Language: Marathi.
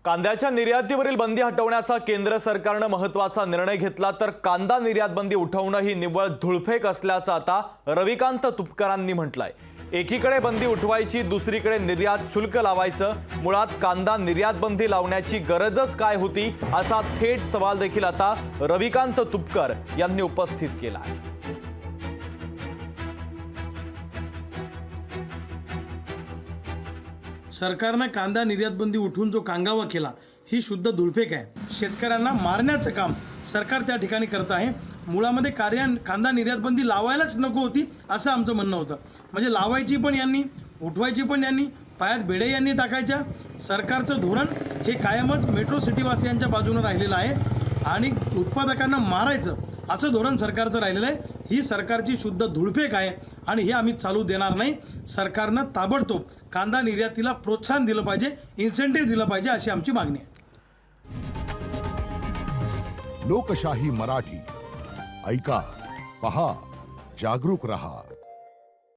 कांद्याच्या निर्यातीवरील बंदी हटवण्याचा केंद्र सरकारने महत्त्वाचा निर्णय घेतला तर कांदा निर्यात बंदी उठवणं ही निव्वळ धुळफेक असल्याचं आता रविकांत तुपकरांनी म्हटलंय। एकीकडे बंदी उठवायची, दुसरीकडे निर्यात शुल्क लावायचं, मुळात कांदा निर्यात बंदी लावण्याची गरजच काय होती असा थेट सवाल देखील आता रविकांत तुपकर यांनी उपस्थित केला। सरकारने कांदा निर्यात बंदी उठवून जो कांगावा केला ही शुद्ध धुळफेक आहे। शेतकऱ्यांना मारण्याचं काम सरकार त्या ठिकाणी करत आहे। मुळामध्ये कांदा निर्यात बंदी लावायलाच नको होती असं आमचं म्हणणं होतं। म्हणजे लावायची पण यांनी, उठवायची पण यांनी, पायात बेड्या यांनी टाकायच्या। सरकारचं धोरण हे कायमच मेट्रो सिटीवासियांच्या बाजूने राहिलेलं आहे आणि उत्पादकांना मारायचं असं धोरण सरकारचं राहिलेलं आहे। ही सरकारची शुद्ध धुळफेक आहे आणि हे आम्ही चालू देणार नाही। सरकारनं ताबडतोब कांदा निर्यातीला प्रोत्साहन दिलं पाहिजे, इन्सेंटिव्ह दिलं पाहिजे अशी आमची मागणी आहे। लोकशाही मराठी ऐका, पहा, जागरूक रहा।